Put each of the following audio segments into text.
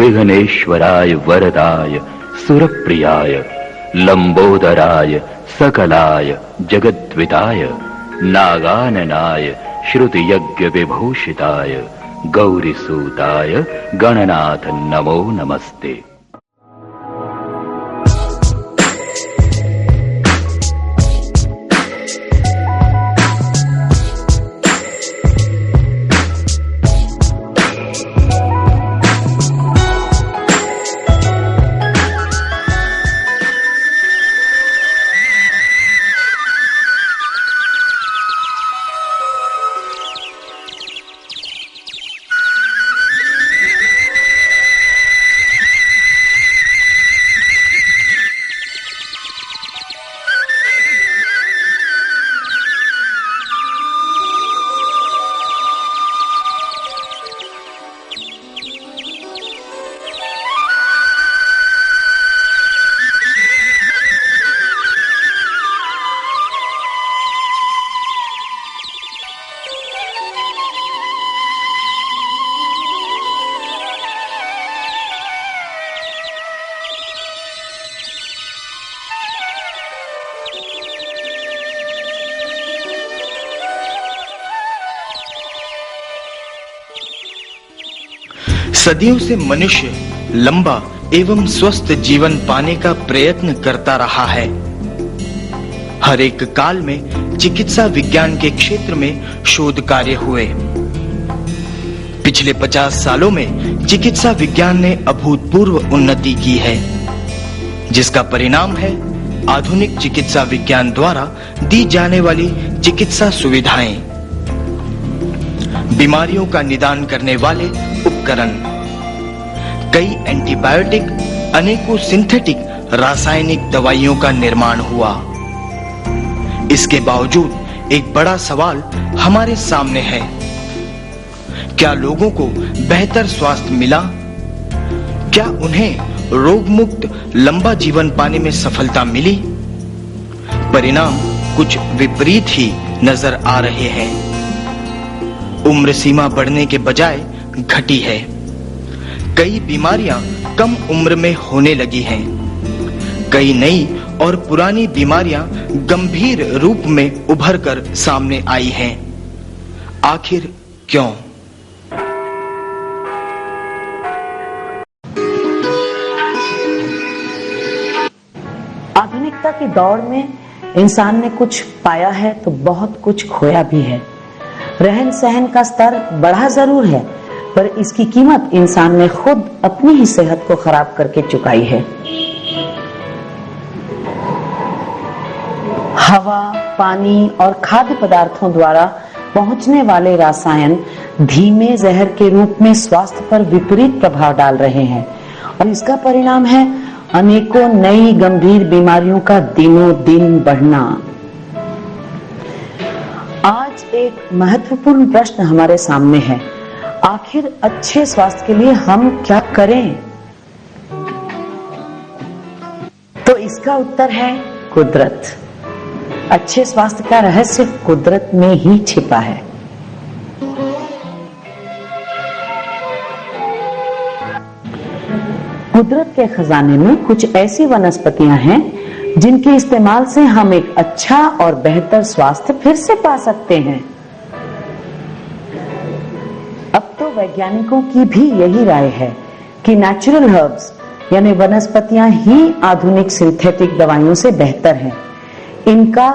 विघ्नेश्वराय वरदाय सुरप्रियाय लंबोदराय सकलाय जगद्विताय नागाननाय श्रुतियज्ञ विभूषिताय गौरीसूताय गणनाथ नमो नमस्ते। सदियों से मनुष्य लंबा एवं स्वस्थ जीवन पाने का प्रयत्न करता रहा है। हर एक काल में चिकित्सा विज्ञान के क्षेत्र में शोध कार्य हुए। पिछले 50 सालों में चिकित्सा विज्ञान ने अभूतपूर्व उन्नति की है, जिसका परिणाम है आधुनिक चिकित्सा विज्ञान द्वारा दी जाने वाली चिकित्सा सुविधाएं, बीमारियों का निदान करने वाले उपकरण, कई एंटीबायोटिक, अनेकों सिंथेटिक रासायनिक दवाइयों का निर्माण हुआ। इसके बावजूद एक बड़ा सवाल हमारे सामने है, क्या लोगों को बेहतर स्वास्थ्य मिला? क्या उन्हें रोग मुक्त लंबा जीवन पाने में सफलता मिली? परिणाम कुछ विपरीत ही नजर आ रहे हैं। उम्र सीमा बढ़ने के बजाय घटी है। कई बीमारियां कम उम्र में होने लगी हैं। कई नई और पुरानी बीमारियां गंभीर रूप में उभर कर सामने आई हैं। आखिर क्यों? आधुनिकता की दौड़ में इंसान ने कुछ पाया है तो बहुत कुछ खोया भी है। रहन सहन का स्तर बढ़ा जरूर है, पर इसकी कीमत इंसान ने खुद अपनी ही सेहत को खराब करके चुकाई है। हवा, पानी और खाद्य पदार्थों द्वारा पहुंचने वाले रसायन धीमे जहर के रूप में स्वास्थ्य पर विपरीत प्रभाव डाल रहे हैं और इसका परिणाम है अनेकों नई गंभीर बीमारियों का दिनों दिन बढ़ना। आज एक महत्वपूर्ण प्रश्न हमारे सामने है, आखिर अच्छे स्वास्थ्य के लिए हम क्या करें? तो इसका उत्तर है कुदरत। अच्छे स्वास्थ्य का रहस्य कुदरत में ही छिपा है। कुदरत के खजाने में कुछ ऐसी वनस्पतियां हैं जिनके इस्तेमाल से हम एक अच्छा और बेहतर स्वास्थ्य फिर से पा सकते हैं। अब तो वैज्ञानिकों की भी यही राय है कि नेचुरल हर्ब्स यानी वनस्पतियां ही आधुनिक सिंथेटिक दवाइयों से बेहतर हैं। इनका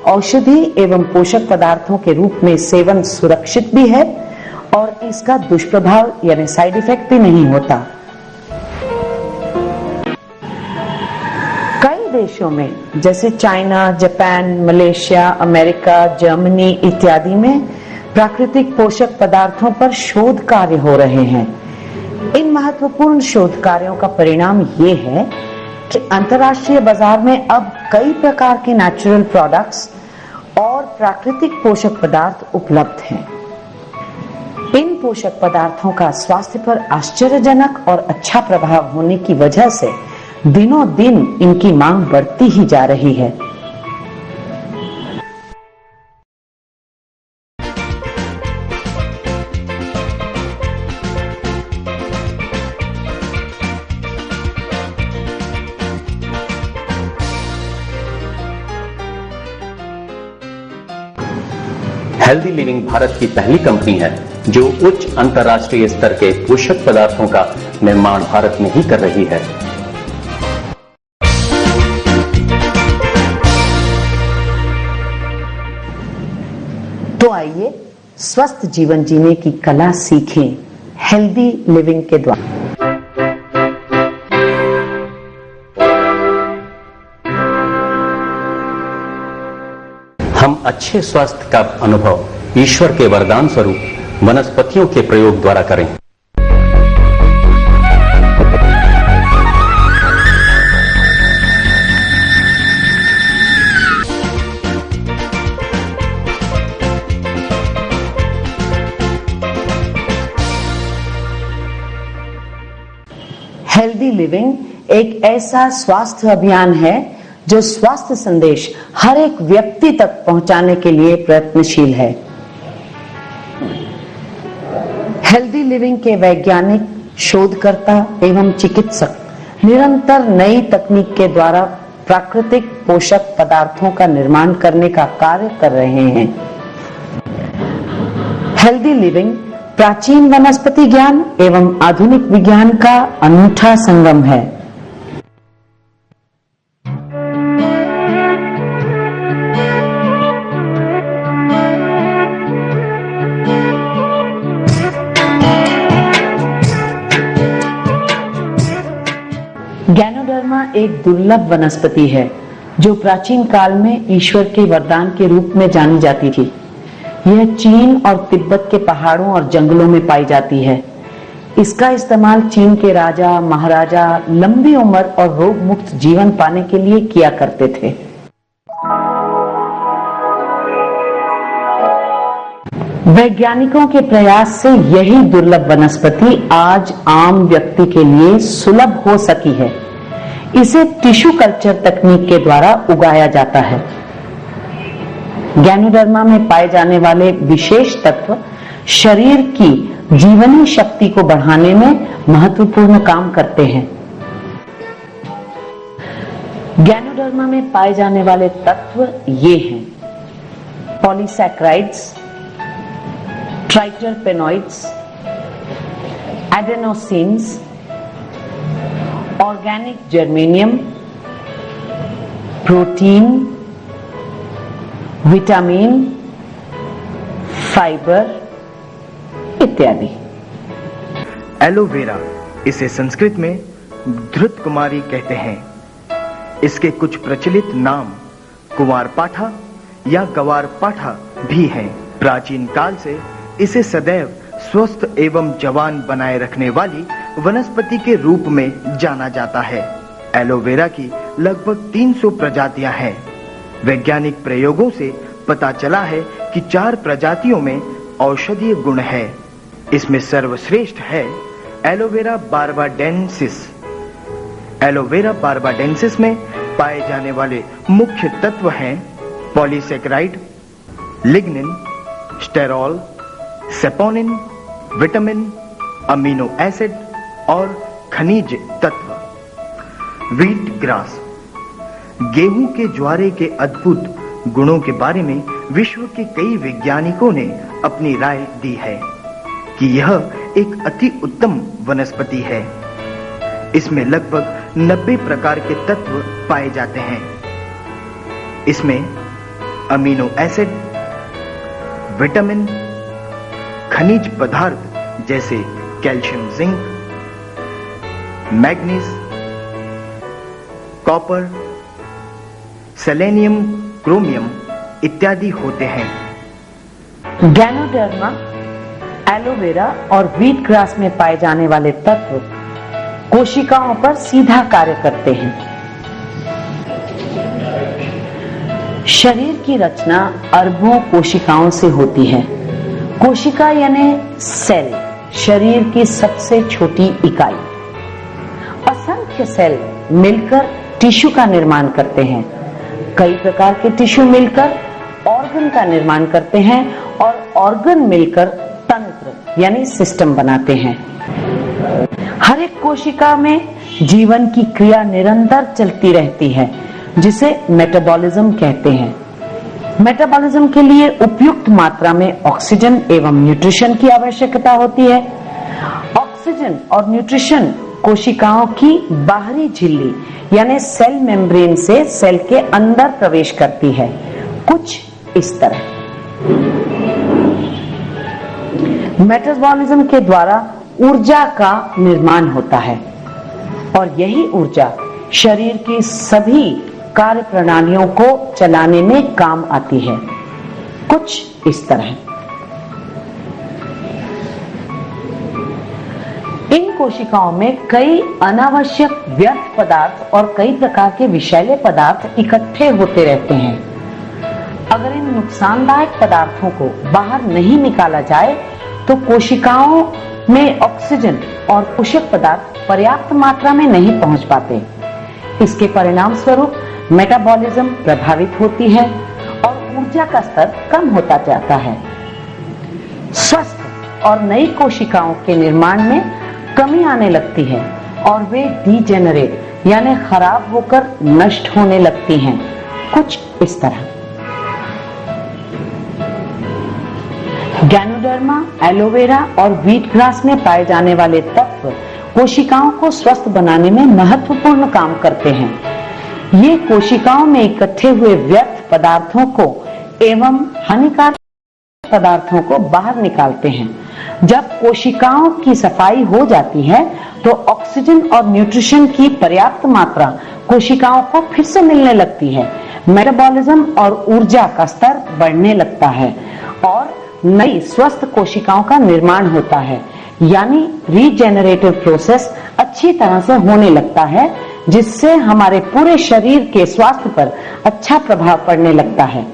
औषधि एवं पोषक पदार्थों के रूप में सेवन सुरक्षित भी है और इसका दुष्प्रभाव यानी साइड इफेक्ट भी नहीं होता। कई देशों में जैसे China, Japan, Malaysia, America, Germany इत्यादि में प्राकृतिक पोषक पदार्थों पर शोध कार्य हो रहे हैं। इन महत्वपूर्ण शोध कार्यों का परिणाम ये है कि अंतर्राष्ट्रीय बाजार में अब कई प्रकार के नेचुरल प्रोडक्ट्स और प्राकृतिक पोषक पदार्थ उपलब्ध हैं। इन पोषक पदार्थों का स्वास्थ्य पर आश्चर्यजनक और अच्छा प्रभाव होने की वजह से दिनों दिन इनकी मांग बढ़ती ही जा रही है। हेल्दी लिविंग भारत की पहली कंपनी है जो उच्च अंतर्राष्ट्रीय स्तर के पोषक पदार्थों का निर्माण भारत में ही कर रही है। तो आइए स्वस्थ जीवन जीने की कला सीखें हेल्दी लिविंग के द्वारा। हम अच्छे स्वास्थ्य का अनुभव ईश्वर के वरदान स्वरूप वनस्पतियों के प्रयोग द्वारा करें। हेल्दी लिविंग एक ऐसा स्वास्थ्य अभियान है जो स्वास्थ्य संदेश हर एक व्यक्ति तक पहुंचाने के लिए प्रयत्नशील है। हेल्दी लिविंग के वैज्ञानिक, शोधकर्ता एवं चिकित्सक निरंतर नई तकनीक के द्वारा प्राकृतिक पोषक पदार्थों का निर्माण करने का कार्य कर रहे हैं। हेल्दी लिविंग प्राचीन वनस्पति ज्ञान एवं आधुनिक विज्ञान का अनूठा संगम है। गैनोडर्मा एक दुर्लभ वनस्पति है जो प्राचीन काल में ईश्वर के वरदान के रूप में जानी जाती थी। यह चीन और तिब्बत के पहाड़ों और जंगलों में पाई जाती है। इसका इस्तेमाल चीन के राजा महाराजा लंबी उम्र और रोग मुक्त जीवन पाने के लिए किया करते थे। वैज्ञानिकों के प्रयास से यही दुर्लभ वनस्पति आज आम व्यक्ति के लिए सुलभ हो सकी है। इसे टिश्यू कल्चर तकनीक के द्वारा उगाया जाता है। गैनोडर्मा में पाए जाने वाले विशेष तत्व शरीर की जीवनी शक्ति को बढ़ाने में महत्वपूर्ण काम करते हैं। गैनोडर्मा में पाए जाने वाले तत्व ये हैं: polysaccharides, triterpenoids, adenosines, organic germanium, protein, vitamin, fibre इत्यादि। एलोवेरा, इसे संस्कृत में धृत कुमारी कहते हैं। इसके कुछ प्रचलित नाम कुंवारपाठा या गवारपाठा भी हैं। प्राचीन काल से इसे सदैव स्वस्थ एवं जवान बनाए रखने वाली वनस्पति के रूप में जाना जाता है। एलोवेरा की लगभग 300 प्रजातियां हैं। वैज्ञानिक प्रयोगों से पता चला है कि 4 प्रजातियों में औषधीय गुण है। इसमें सर्वश्रेष्ठ है एलोवेरा बार्बाडेंसिस। एलोवेरा बार्बाडेंसिस में पाए जाने वाले मुख्य तत्व हैं polysaccharide, lignin, sterol, saponin, vitamin, amino acid और खनिज तत्व। व्हीट ग्रास, गेहूं के ज्वारे के अद्भुत गुणों के बारे में विश्व के कई वैज्ञानिकों ने अपनी राय दी है कि यह एक अति उत्तम वनस्पति है। इसमें लगभग 90 प्रकार के तत्व पाए जाते हैं। इसमें अमीनो एसिड, विटामिन, खनिज पदार्थ जैसे calcium, zinc, manganese, copper, selenium, chromium इत्यादि होते हैं। गैनोडर्मा, एलोवेरा और व्हीट ग्रास में पाए जाने वाले तत्व कोशिकाओं पर सीधा कार्य करते हैं। शरीर की रचना अरबों कोशिकाओं से होती है। कोशिका यानी सेल शरीर की सबसे छोटी इकाई। असंख्य सेल मिलकर टिश्यू का निर्माण करते हैं। कई प्रकार के टिश्यू मिलकर ऑर्गन का निर्माण करते हैं और ऑर्गन मिलकर तंत्र यानी सिस्टम बनाते हैं। हर एक कोशिका में जीवन की क्रिया निरंतर चलती रहती है जिसे मेटाबॉलिज्म कहते हैं। मेटाबॉलिज्म के लिए उपयुक्त मात्रा में ऑक्सीजन एवं न्यूट्रिशन की आवश्यकता होती है। ऑक्सीजन और न्यूट्रिशन कोशिकाओं की बाहरी झिल्ली यानी सेल मेम्ब्रेन से सेल के अंदर प्रवेश करती है, कुछ इस तरह। मेटाबॉलिज्म के द्वारा ऊर्जा का निर्माण होता है और यही ऊर्जा शरीर की सभी कार्य प्रणालियों को चलाने में काम आती है, कुछ इस तरह। इन कोशिकाओं में कई अनावश्यक व्यर्थ पदार्थ और कई प्रकार के विषैले पदार्थ इकट्ठे होते रहते हैं। अगर इन नुकसानदायक पदार्थों को बाहर नहीं निकाला जाए तो कोशिकाओं में ऑक्सीजन और पोषक पदार्थ पर्याप्त मात्रा में नहीं पहुंच पाते। इसके परिणाम स्वरूप मेटाबॉलिज्म प्रभावित होती है और ऊर्जा का स्तर कम होता जाता है। स्वस्थ और नई कोशिकाओं के निर्माण में कमी आने लगती है और वे डीजेनरेट यानी खराब होकर नष्ट होने लगती हैं, कुछ इस तरह। गैनोडर्मा, एलोवेरा और व्हीट ग्रास में पाए जाने वाले तत्व कोशिकाओं को स्वस्थ बनाने में महत्वपूर्ण काम करते हैं। ये कोशिकाओं में इकट्ठे हुए व्यर्थ पदार्थों को एवं हानिकारक पदार्थों को बाहर निकालते हैं। जब कोशिकाओं की सफाई हो जाती है तो ऑक्सीजन और न्यूट्रिशन की पर्याप्त मात्रा कोशिकाओं को फिर से मिलने लगती है। मेटाबॉलिज्म और ऊर्जा का स्तर बढ़ने लगता है और नई स्वस्थ कोशिकाओं का निर्माण होता है, यानी रीजेनरेटिव प्रोसेस अच्छी तरह से होने लगता है, जिससे हमारे पूरे शरीर के स्वास्थ्य पर अच्छा प्रभाव पड़ने लगता है।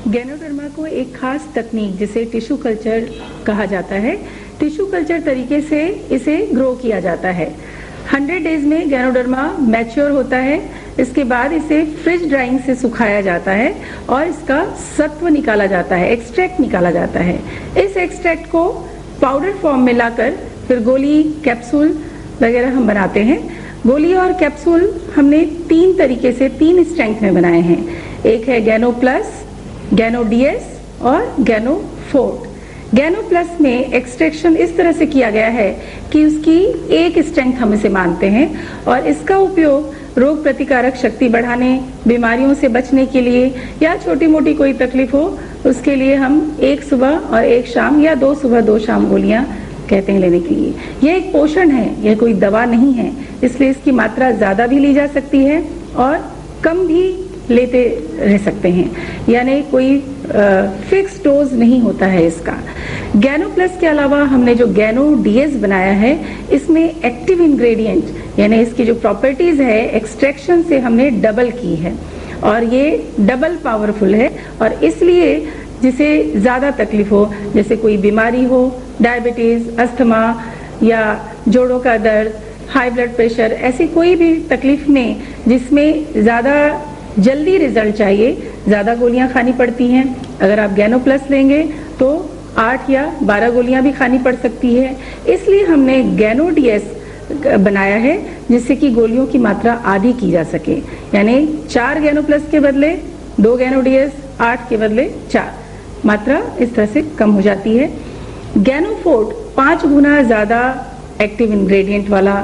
गैनोडर्मा को एक खास तकनीक जिसे टिश्यू कल्चर कहा जाता है, टिश्यू कल्चर तरीके से इसे ग्रो किया जाता है। 100 डेज में गैनोडर्मा मैच्योर होता है। इसके बाद इसे फ्रिज ड्राइंग से सुखाया जाता है और इसका सत्व निकाला जाता है, एक्सट्रैक्ट निकाला जाता है। इस एक्सट्रैक्ट को पाउडर फॉर्म में लाकर फिर गोली, कैप्सूल वगैरह हम बनाते हैं। गोली और कैप्सूल हमने 3 तरीके से 3 स्ट्रेंथ में बनाए हैं। एक है गैनो प्लस, गैनो डीएस और गैनो फोर्ट। गैनो प्लस में एक्सट्रैक्शन इस तरह से किया गया है कि उसकी एक स्ट्रेंथ हम इसे मानते हैं और इसका उपयोग रोग प्रतिकारक शक्ति बढ़ाने, बीमारियों से बचने के लिए या छोटी मोटी कोई तकलीफ हो उसके लिए हम 1 सुबह और 1 शाम या 2 सुबह 2 शाम गोलियां कहते हैं लेने के लिए। यह एक पोषण है, यह कोई दवा नहीं है, इसलिए इसकी मात्रा ज्यादा भी ली जा सकती है और कम भी लेते रह सकते हैं, यानी कोई फिक्स डोज नहीं होता है इसका। गैनो प्लस के अलावा हमने जो गैनो डीएस बनाया है इसमें एक्टिव इंग्रेडिएंट यानी इसकी जो प्रॉपर्टीज है एक्सट्रैक्शन से हमने डबल की है और ये डबल पावरफुल है और इसलिए जिसे ज्यादा तकलीफ हो, जैसे कोई बीमारी हो, डायबिटीज, अस्थमा या जोड़ों का दर्द, हाई ब्लड प्रेशर, ऐसी कोई भी तकलीफ में जिसमें ज्यादा जल्दी रिजल्ट चाहिए, ज्यादा गोलियां खानी पड़ती हैं। अगर आप गैनो प्लस लेंगे तो 8 या 12 गोलियां भी खानी पड़ सकती है। इसलिए हमने गैनो डीएस बनाया है जिससे कि गोलियों की मात्रा आधी की जा सके, यानी 4 गैनो प्लस के बदले 2 गैनो डीएस, 8 के बदले 4, मात्रा इस तरह से कम हो जाती है। गैनो फोर्ट 5 गुना ज्यादा एक्टिव इंग्रेडिएंट वाला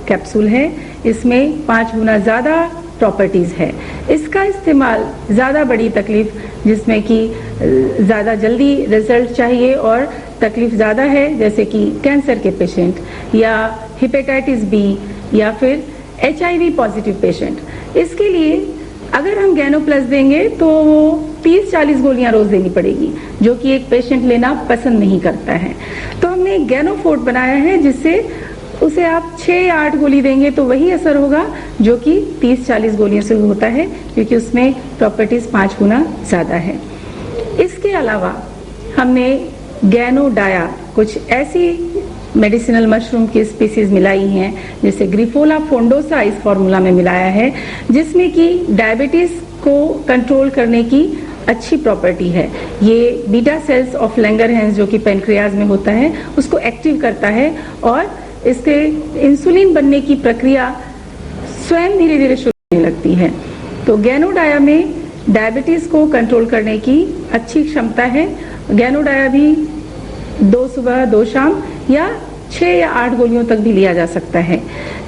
कैप्सूल है, इसमें 5 गुना ज्यादा प्रॉपर्टीज है। इसका इस्तेमाल ज्यादा बड़ी तकलीफ जिसमें कि ज्यादा जल्दी रिजल्ट चाहिए और तकलीफ ज्यादा है, जैसे कि कैंसर के पेशेंट या हेपेटाइटिस बी या फिर HIV पॉजिटिव पेशेंट, इसके लिए अगर हम गैनो प्लस देंगे तो वो 30-40 गोलियां रोज देनी पड़ेगी, जो कि एक पेशेंट लेना पसंद नहीं करता है। तो हमने गैनो फोर्ट बनाया है जिससे उसे आप 6 या 8 गोली देंगे तो वही असर होगा जो कि 30-40 गोलियों से होता है, क्योंकि उसमें प्रॉपर्टीज 5 गुना ज्यादा है। इसके अलावा हमने गैनोडाया कुछ ऐसी मेडिसिनल मशरूम की स्पीसीज मिलाई हैं, जैसे ग्रिफोला फोंडोसा इस फॉर्मूला में मिलाया है, जिसमें कि डायबिटीज को कंट्रोल करने की अच्छी प्रॉपर्टी है। ये बीटा सेल्स ऑफ लैंगरहैंस जो कि पेनक्रियाज में होता है उसको एक्टिव करता है और इससे इंसुलिन बनने की प्रक्रिया स्वयं धीरे धीरे शुरू होने लगती है। तो गैनोडाया में डायबिटीज को कंट्रोल करने की अच्छी क्षमता है। गैनोडाया भी 2 सुबह 2 शाम या 6 या 8 गोलियों तक भी लिया जा सकता है।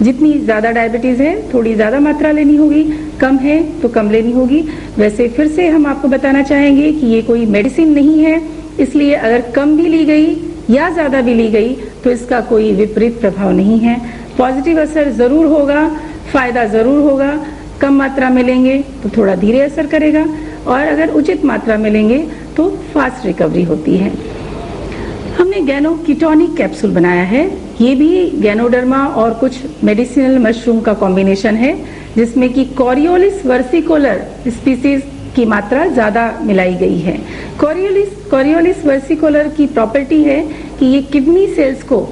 जितनी ज्यादा डायबिटीज है थोड़ी ज्यादा मात्रा लेनी होगी, कम है तो कम लेनी होगी। वैसे फिर से हम आपको बताना चाहेंगे कि ये कोई मेडिसिन नहीं है, इसलिए अगर कम भी ली गई या ज्यादा भी ली गई तो इसका कोई विपरीत प्रभाव नहीं है। पॉजिटिव असर जरूर होगा, फायदा जरूर होगा। कम मात्रा में लेंगे तो थोड़ा धीरे असर करेगा और अगर उचित मात्रा में लेंगे तो फास्ट रिकवरी होती है। हमने गैनो कीटोनिक कैप्सूल बनाया है। ये भी गैनोडर्मा और कुछ मेडिसिनल मशरूम का कॉम्बिनेशन है, जिसमें कि कोरियोलिस वर्सिकोलर स्पीसीज की मात्रा ज्यादा मिलाई गई है। कोरियोलिस वर्सिकोलर की प्रॉपर्टी है कि ये किडनी सेल्स को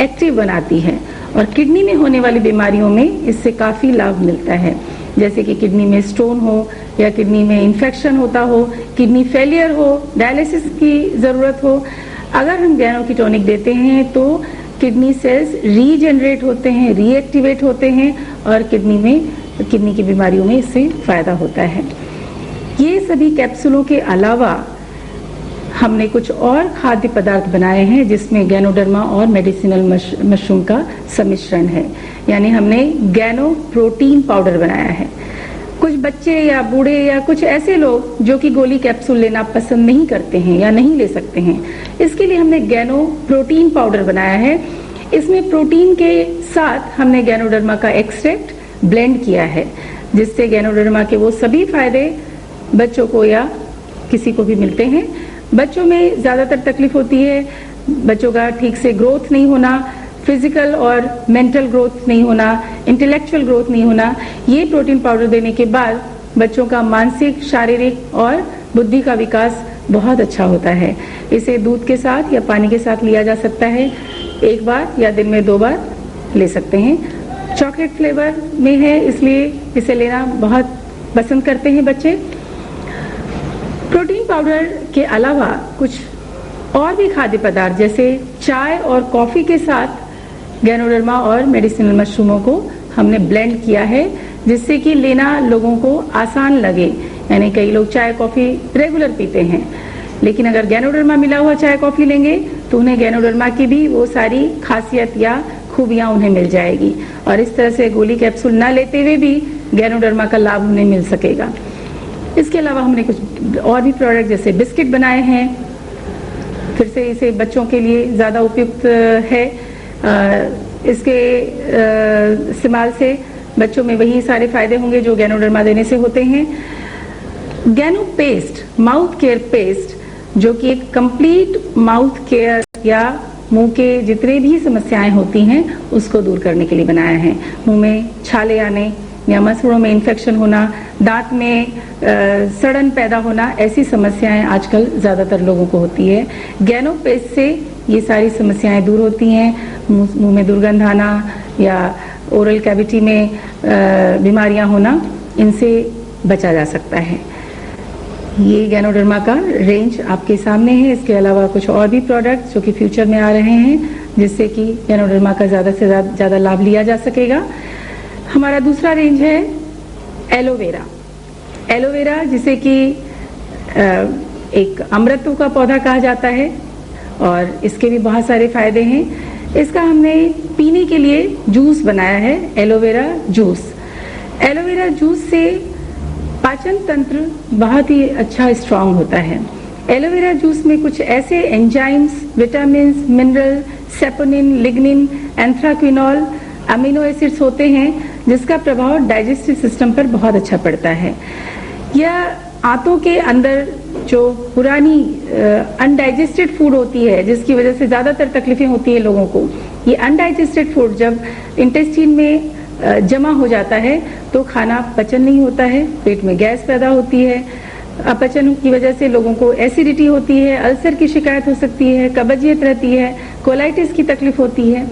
एक्टिव बनाती है और किडनी में होने वाली बीमारियों में इससे काफी लाभ मिलता है, जैसे कि किडनी में स्टोन हो या किडनी में इन्फेक्शन होता हो, किडनी फेलियर हो, डायलिसिस की जरूरत हो। अगर हम गैनोकीटोनिक देते हैं तो किडनी सेल्स रीजनरेट होते हैं, रीएक्टिवेट होते हैं और किडनी की बीमारियों में इससे फायदा होता है। ये सभी कैप्सूलों के अलावा हमने कुछ और खाद्य पदार्थ बनाए हैं जिसमें गैनोडर्मा और मेडिसिनल मशरूम का सम्मिश्रण है, यानी हमने गैनो प्रोटीन पाउडर बनाया है। कुछ बच्चे या बूढ़े या कुछ ऐसे लोग जो कि गोली कैप्सूल लेना पसंद नहीं करते हैं या नहीं ले सकते हैं, इसके लिए हमने गैनो प्रोटीन पाउडर बनाया है। इसमें प्रोटीन के साथ हमने गैनोडर्मा का एक्सट्रैक्ट ब्लेंड किया है, जिससे गैनोडर्मा के वो सभी फायदे बच्चों को या किसी को भी मिलते हैं। बच्चों में ज्यादातर तकलीफ होती है बच्चों का ठीक से ग्रोथ नहीं होना, फिजिकल और मेंटल ग्रोथ नहीं होना, इंटेलेक्चुअल ग्रोथ नहीं होना। ये प्रोटीन पाउडर देने के बाद बच्चों का मानसिक, शारीरिक और बुद्धि का विकास बहुत अच्छा होता है। इसे दूध के साथ या पानी के साथ लिया जा सकता है, 1 बार या दिन में 2 बार ले सकते हैं। चॉकलेट फ्लेवर में है इसलिए इसे लेना बहुत पसंद करते हैं बच्चे। प्रोटीन पाउडर के अलावा कुछ और भी खाद्य पदार्थ जैसे चाय और कॉफी के साथ गैनोडर्मा और मेडिसिनल मशरूमों को हमने ब्लेंड किया है, जिससे कि लेना लोगों को आसान लगे। यानी कई लोग चाय कॉफी रेगुलर पीते हैं, लेकिन अगर गैनोडर्मा मिला हुआ चाय कॉफी लेंगे तो उन्हें गैनोडर्मा की भी वो सारी खासियत या खूबियां उन्हें मिल जाएगी और इस तरह से गोली कैप्सूल न लेते हुए भी गैनोडर्मा का लाभ उन्हें मिल सकेगा। इसके अलावा हमने कुछ और भी प्रोडक्ट जैसे बिस्किट बनाए हैं। फिर से इसे बच्चों के लिए ज्यादा उपयुक्त है। इसके इस्तेमाल से बच्चों में वही सारे फायदे होंगे जो गैनोडर्मा देने से होते हैं। गैनो पेस्ट, माउथ केयर पेस्ट, जो कि एक कंप्लीट माउथ केयर या मुंह के जितने भी समस्याएं होती हैं उसको दूर करने के लिए बनाया है। मुंह में छाले आने या मसूड़ों में इन्फेक्शन होना, दांत में सड़न पैदा होना, ऐसी समस्याएं आजकल ज्यादातर लोगों को होती है। गैनो पेस्ट से ये सारी समस्याएं दूर होती हैं। मुंह में दुर्गंध आना या ओरल कैविटी में बीमारियां होना, इनसे बचा जा सकता है। ये गैनोडर्मा का रेंज आपके सामने है। इसके अलावा कुछ और भी प्रोडक्ट्स जो कि फ्यूचर में आ रहे हैं, जिससे कि गैनोडर्मा का ज्यादा से ज्यादा लाभ लिया जा सकेगा। हमारा दूसरा रेंज है एलोवेरा। एलोवेरा जिसे कि एक अमृतों का पौधा कहा जाता है और इसके भी बहुत सारे फायदे हैं। इसका हमने पीने के लिए जूस बनाया है, एलोवेरा जूस। एलोवेरा जूस से पाचन तंत्र बहुत ही अच्छा स्ट्रांग होता है। एलोवेरा जूस में कुछ ऐसे enzymes, vitamin, mineral, saponin, lignin, anthraquinol, amino acids होते हैं जिसका प्रभाव डाइजेस्टिव सिस्टम पर बहुत अच्छा पड़ता है। यह आंतों के अंदर जो पुरानी अनडाइजेस्टेड फूड होती है, जिसकी वजह से ज्यादातर तकलीफें होती है लोगों को, ये अनडाइजेस्टेड फूड जब इंटेस्टाइन में जमा हो जाता है तो खाना पचन नहीं होता है, पेट में गैस पैदा होती है, अपचन की वजह से लोगों को एसिडिटी होती है, अल्सर की शिकायत हो सकती है, कब्जियत रहती है, कोलाइटिस की तकलीफ होती है।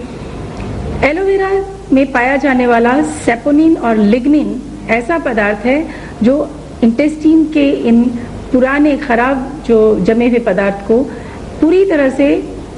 एलोवेरा में पाया जाने वाला सेपोनिन और लिग्निन ऐसा पदार्थ है जो इंटेस्टाइन के इन पुराने खराब जो जमे हुए पदार्थ को पूरी तरह से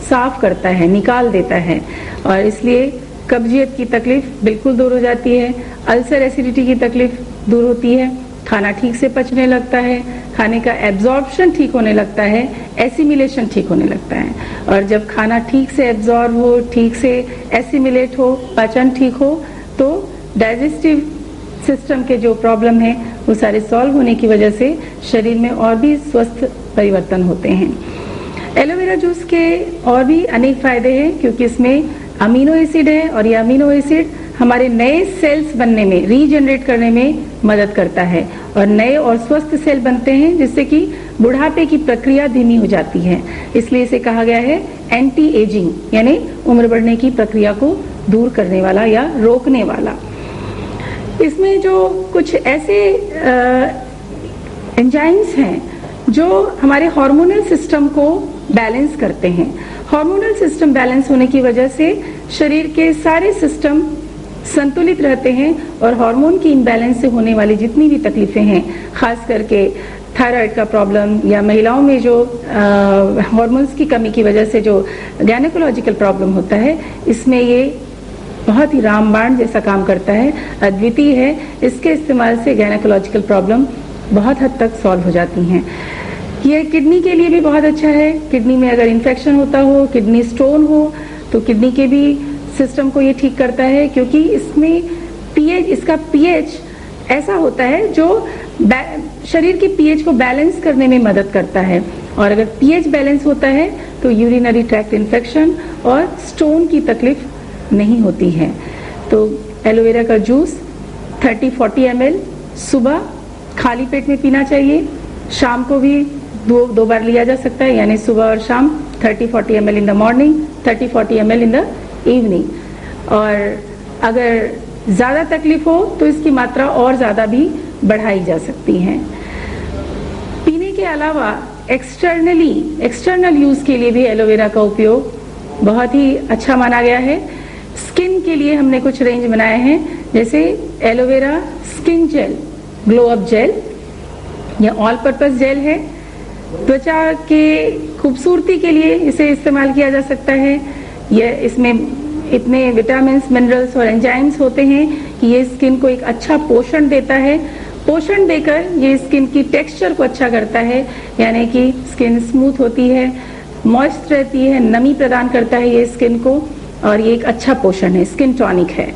साफ करता है, निकाल देता है, और इसलिए कब्जियत की तकलीफ बिल्कुल दूर हो जाती है, अल्सर एसिडिटी की तकलीफ दूर होती है, खाना ठीक से पचने लगता है, खाने का एब्जॉर्प्शन ठीक होने लगता है, एसिमिलेशन ठीक होने लगता है। और जब खाना ठीक से एब्जॉर्ब हो, ठीक से एसिमिलेट हो, पाचन ठीक हो, तो डाइजेस्टिव सिस्टम के जो प्रॉब्लम है वो सारे सॉल्व होने की वजह से शरीर में और भी स्वस्थ परिवर्तन होते हैं। एलोवेरा जूस के और भी अनेक फायदे हैं, क्योंकि इसमें अमीनो एसिड है और ये अमीनो एसिड हमारे नए सेल्स बनने में, रीजनरेट करने में मदद करता है, और नए और स्वस्थ सेल बनते हैं, जिससे कि बुढ़ापे की प्रक्रिया धीमी हो जाती है। इसलिए इसे कहा गया है एंटी एजिंग, यानी उम्र बढ़ने की प्रक्रिया को दूर करने वाला या रोकने वाला। इसमें जो कुछ ऐसे एंजाइम्स हैं जो हमारे हार्मोनल सिस्टम को बैलेंस करते हैं। हार्मोनल सिस्टम बैलेंस होने की वजह से शरीर के सारे सिस्टम संतुलित रहते हैं, और हार्मोन की इम्बैलेंस से होने वाली जितनी भी तकलीफें हैं, खास करके थायराइड का प्रॉब्लम या महिलाओं में जो हार्मोन्स की कमी की वजह से जो गायनेकोलॉजिकल प्रॉब्लम होता है, इसमें ये बहुत ही रामबाण जैसा काम करता है, अद्वितीय है। इसके इस्तेमाल से गायनेकोलॉजिकल प्रॉब्लम बहुत हद तक सॉल्व हो जाती हैं। ये किडनी के लिए भी बहुत अच्छा है। किडनी में अगर इन्फेक्शन होता हो, किडनी स्टोन हो, तो किडनी के भी सिस्टम को ये ठीक करता है, क्योंकि इसमें पीएच, इसका पीएच ऐसा होता है जो शरीर के पीएच को बैलेंस करने में मदद करता है, और अगर पीएच बैलेंस होता है तो यूरिनरी ट्रैक्ट इन्फेक्शन और स्टोन की तकलीफ नहीं होती है। तो एलोवेरा का जूस 30-40 ml सुबह खाली पेट में पीना चाहिए। शाम को भी दो बार लिया जा सकता है, यानी सुबह और शाम 30-40 ml in the morning, 30-40 ml in the evening. और अगर ज्यादा तकलीफ हो तो इसकी मात्रा और ज्यादा भी बढ़ाई जा सकती है। पीने के अलावा एक्सटर्नल यूज के लिए भी एलोवेरा का उपयोग बहुत ही अच्छा माना गया है। स्किन के लिए हमने कुछ रेंज बनाए हैं, जैसे aloe vera skin gel, glow up gel, यह ऑल पर्पस जेल है। त्वचा के खूबसूरती के लिए इसे इस्तेमाल किया जा सकता है। यह इसमें इतने विटामिन, मिनरल्स और एंजाइम्स होते हैं कि ये स्किन को एक अच्छा पोषण देता है। पोषण देकर ये स्किन की टेक्सचर को अच्छा करता है, यानी कि स्किन स्मूथ होती है, मॉइस्ट रहती है, नमी प्रदान करता है ये स्किन को, और ये एक अच्छा पोषण है, स्किन टॉनिक है।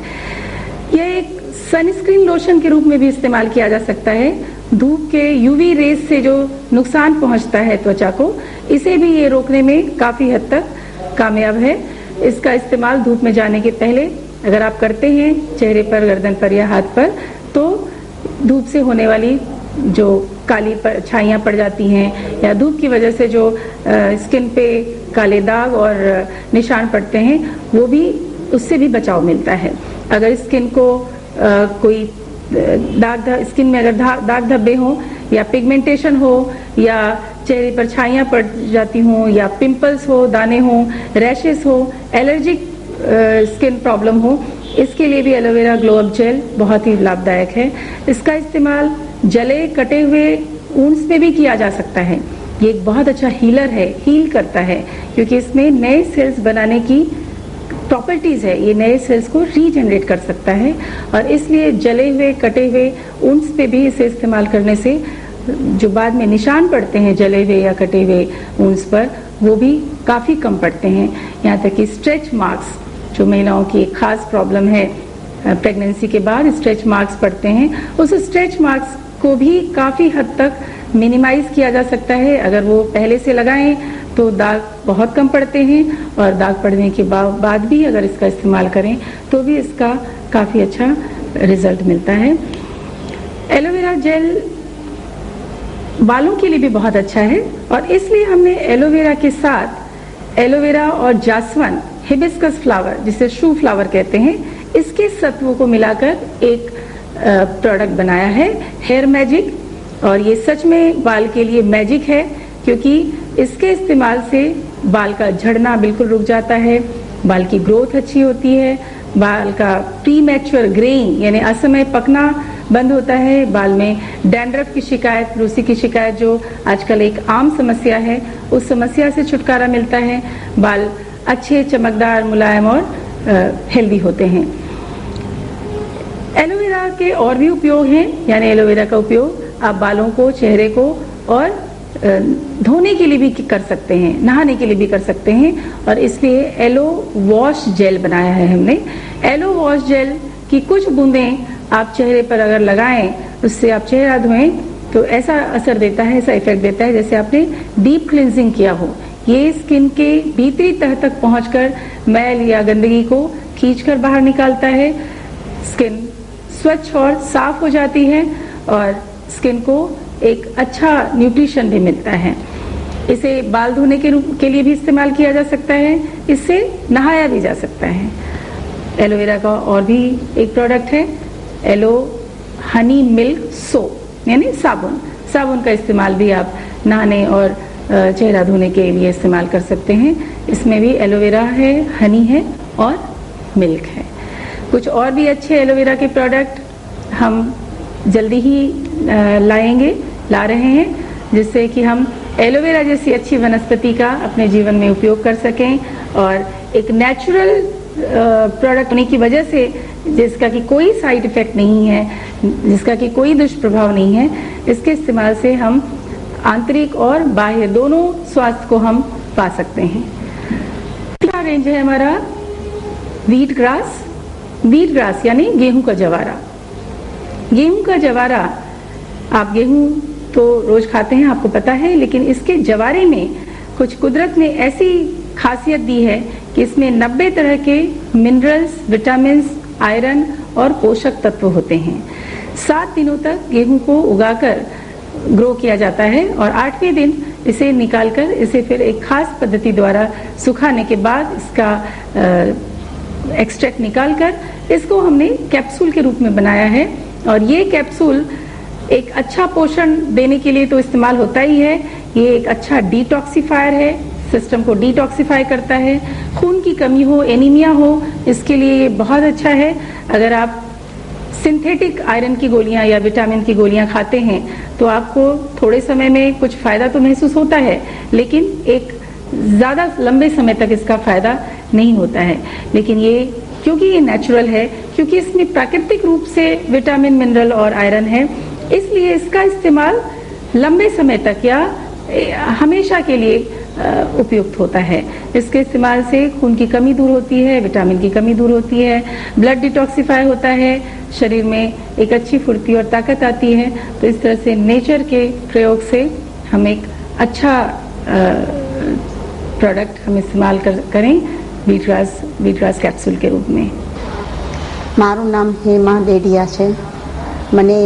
यह एक सनस्क्रीन लोशन के रूप में भी इस्तेमाल किया जा सकता है। धूप के यूवी रेज से जो नुकसान पहुंचता है त्वचा को, इसे भी ये रोकने में काफी हद तक कामयाब है। इसका इस्तेमाल धूप में जाने के पहले अगर आप करते हैं चेहरे पर, गर्दन पर या हाथ पर, तो धूप से होने वाली जो काली छाइयाँ पड़ जाती हैं या धूप की वजह से जो स्किन पे काले दाग और निशान पड़ते हैं, वो भी, उससे भी बचाव मिलता है। अगर स्किन को कोई स्किन में अगर दाग धब्बे हो या पिगमेंटेशन हो या चेहरे पर छाइयाँ पड़ जाती हों या पिंपल्स हो, दाने हो, रैशेस हो, एलर्जिक स्किन प्रॉब्लम हो, इसके लिए भी एलोवेरा ग्लो अप जेल बहुत ही लाभदायक है। इसका इस्तेमाल जले कटे हुए ऊन्स में भी किया जा सकता है। ये एक बहुत अच्छा हीलर है, हील करता है, क्योंकि इसमें नए सेल्स बनाने की प्रॉपर्टीज है। ये नए सेल्स को रीजनरेट कर सकता है, और इसलिए जले हुए कटे हुए ऊन्स पे भी इसे इस्तेमाल करने से जो बाद में निशान पड़ते हैं जले हुए या कटे हुए ऊन्स पर, वो भी काफी कम पड़ते हैं। यहाँ तक कि स्ट्रेच मार्क्स, जो महिलाओं की एक खास प्रॉब्लम है, प्रेगनेंसी के बाद स्ट्रेच मार्क्स पड़ते हैं, उस स्ट्रेच मार्क्स को भी काफी हद तक मिनिमाइज किया जा सकता है। अगर वो पहले से लगाएं तो दाग बहुत कम पड़ते हैं, और दाग पड़ने के बाद भी अगर इसका इस्तेमाल करें तो भी इसका काफी अच्छा रिजल्ट मिलता है। एलोवेरा जेल बालों के लिए भी बहुत अच्छा है, और इसलिए हमने एलोवेरा के साथ एलोवेरा और जासवन, हिबिस्कस फ्लावर जिसे शू फ्लावर कहते हैं, इसके सत्वों को मिलाकर एक प्रोडक्ट बनाया है, हेयर मैजिक और ये सच में बाल के लिए मैजिक है, क्योंकि इसके इस्तेमाल से बाल का झड़ना बिल्कुल रुक जाता है, बाल की ग्रोथ अच्छी होती है, बाल का प्री मैच्योर ग्रेइंग यानी असमय पकना बंद होता है, बाल में डैंड्रफ की शिकायत, रूसी की शिकायत जो आजकल एक आम समस्या है, उस समस्या से छुटकारा मिलता है, बाल अच्छे चमकदार मुलायम और हेल्दी होते हैं। एलोवेरा के और भी उपयोग हैं, यानी एलोवेरा का उपयोग आप बालों को, चेहरे को और धोने के लिए भी कर सकते हैं, नहाने के लिए भी कर सकते हैं, और इसलिए एलो वॉश जेल बनाया है हमने। एलो वॉश जेल की कुछ बूंदें आप चेहरे पर अगर लगाएं, उससे आप चेहरा धोएं तो ऐसा असर देता है, ऐसा इफेक्ट देता है जैसे आपने डीप क्लिंजिंग किया हो। ये स्किन के भीतरी तह तक पहुंचकर मैल या गंदगी को खींचकर बाहर निकालता है, स्किन स्वच्छ और साफ हो जाती है और स्किन को एक अच्छा न्यूट्रिशन भी मिलता है। इसे बाल धोने के लिए भी इस्तेमाल किया जा सकता है, इससे नहाया भी जा सकता है। एलोवेरा का और भी एक प्रोडक्ट है एलो हनी मिल्क सोप यानी साबुन। साबुन का इस्तेमाल भी आप नहाने और चेहरा धोने के लिए इस्तेमाल कर सकते हैं। इसमें भी एलोवेरा है, हनी है और मिल्क है। कुछ और भी अच्छे एलोवेरा के प्रोडक्ट हम जल्दी ही ला रहे हैं, जिससे कि हम एलोवेरा जैसी अच्छी वनस्पति का अपने जीवन में उपयोग कर सकें और एक नेचुरल प्रोडक्ट होने की वजह से, जिसका कि कोई साइड इफेक्ट नहीं है, जिसका कि कोई दुष्प्रभाव नहीं है, इसके इस्तेमाल से हम आंतरिक और बाह्य दोनों स्वास्थ्य को हम पा सकते हैं। तीसरा रेंज है हमारा व्हीट ग्रास यानी गेहूं का जवारा। गेहूं का जवारा, आप गेहूं तो रोज खाते हैं, आपको पता है, लेकिन इसके जवारे में कुछ कुदरत ने ऐसी खासियत दी है कि इसमें 90 तरह के मिनरल्स, विटामिन्स, आयरन और पोषक तत्व होते हैं। 7 दिनों तक गेहूं को उगाकर ग्रो किया जाता है और 8वें दिन इसे निकालकर इसे फिर एक खास पद्धति द्वारा सुखाने के बाद इसका एक्सट्रैक्ट निकालकर इसको हमने कैप्सूल के रूप में बनाया है। और ये कैप्सूल एक अच्छा पोषण देने के लिए तो इस्तेमाल होता ही है, ये एक अच्छा डिटॉक्सिफायर है, सिस्टम को डिटॉक्सिफाई करता है। खून की कमी हो, एनीमिया हो, इसके लिए ये बहुत अच्छा है। अगर आप सिंथेटिक आयरन की गोलियां या विटामिन की गोलियां खाते हैं तो आपको थोड़े समय में कुछ फायदा तो महसूस होता है, लेकिन एक ज्यादा लंबे समय तक इसका फायदा नहीं होता है। लेकिन ये क्योंकि ये नेचुरल है, क्योंकि इसमें प्राकृतिक रूप से विटामिन, मिनरल और आयरन है, इसलिए इसका इस्तेमाल लंबे समय तक या हमेशा के लिए उपयुक्त होता है। इसके इस्तेमाल से खून की कमी दूर होती है, विटामिन की कमी दूर होती है, ब्लड डिटॉक्सिफाई होता है, शरीर में एक अच्छी फुर्ती और ताकत आती है। तो इस तरह से नेचर के प्रयोग से हम एक अच्छा प्रोडक्ट हम इस्तेमाल करें वीटग्रास कैप्सूल के रूप में। मारू नाम हेमा डेडिया है। મને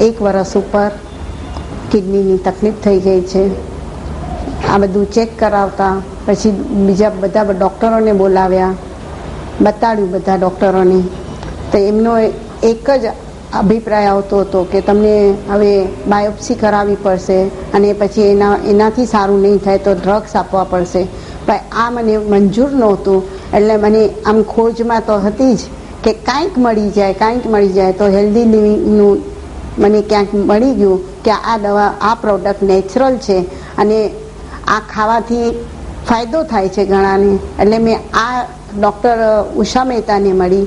1 વર્ષ ઉપર કિડનીની તકલીફ થઈ ગઈ છે। આ બધું ચેક કરાવતા પછી બીજા બધા ડૉક્ટરોને બોલાવ્યા, બતાડ્યું બધા ડૉક્ટરોને, તો એમનો એક જ અભિપ્રાય આવતો હતો કે તમને હવે બાયોપ્સી કરાવવી પડશે અને પછી એનાથી સારું નહીં થાય તો ડ્રગ્સ આપવા પડશે। પણ આ મને મંજૂર નહોતું, એટલે મને આમ ખોજમાં તો હતી જ કે કાંઈક મળી જાય તો હેલ્ધી લિવિંગનું મને ક્યાંક મળી ગયું કે આ દવા, આ પ્રોડક્ટ નેચરલ છે અને આ ખાવાથી ફાયદો થાય છે ઘણાને। એટલે મેં આ ડૉક્ટર ઉષા મહેતાને મળી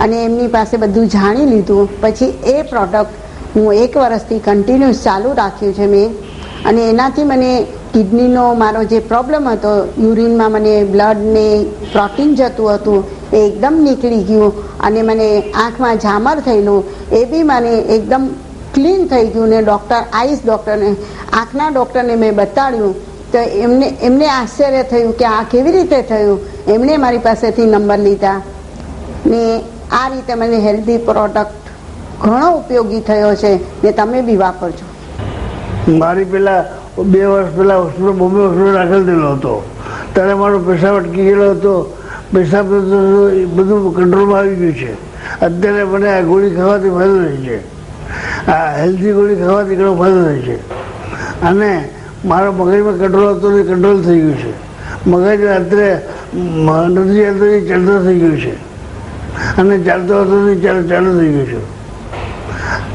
અને એમની પાસે બધું જાણી લીધું। પછી એ પ્રોડક્ટ હું 1 વર્ષથી કન્ટિન્યુઅસ ચાલુ રાખ્યું છે મેં, અને એનાથી મને કિડનીનો મારો જે પ્રોબ્લેમ હતો, યુરિનમાં મને બ્લડ ને પ્રોટીન જતું હતું, એ એકદમ નીકળી ગયું અને મને આંખમાં ઝામર થયેલું એ બી મને એકદમ ક્લીન થઈ ગયું। ને આઈસ ડૉક્ટરને, આંખના ડૉક્ટરને મેં બતાડ્યું તો એમને આશ્ચર્ય થયું કે આ કેવી રીતે થયું। એમણે મારી પાસેથી નંબર લીધા ને આ રીતે મને હેલ્ધી પ્રોડક્ટ ઘણો ઉપયોગી થયો છે ને તમે બી વાપરજો। મારી પહેલા 2 વર્ષ પહેલા બોમ્બે હોસ્પિટલ દાખલ થયેલો હતો, ત્યારે મારો પેશાબ અટકી ગયેલો હતો। પેશાબ બધું કંટ્રોલમાં આવી ગયું છે। અત્યારે મને આ ગોળી ખાવાથી ફાયદો થાય છે આ હેલ્ધી ગોળી ખાવાથી ઘણો ફાયદો થાય છે. અને મારા મગજમાં કંટ્રોલ હતો એ કંટ્રોલ થઈ ગયું છે. મગજ રાત્રે નથી ચાલતો એ ચાલતો થઈ ગયું છે. અને ચાલતો હતો એ ચાલુ થઈ ગયું છે.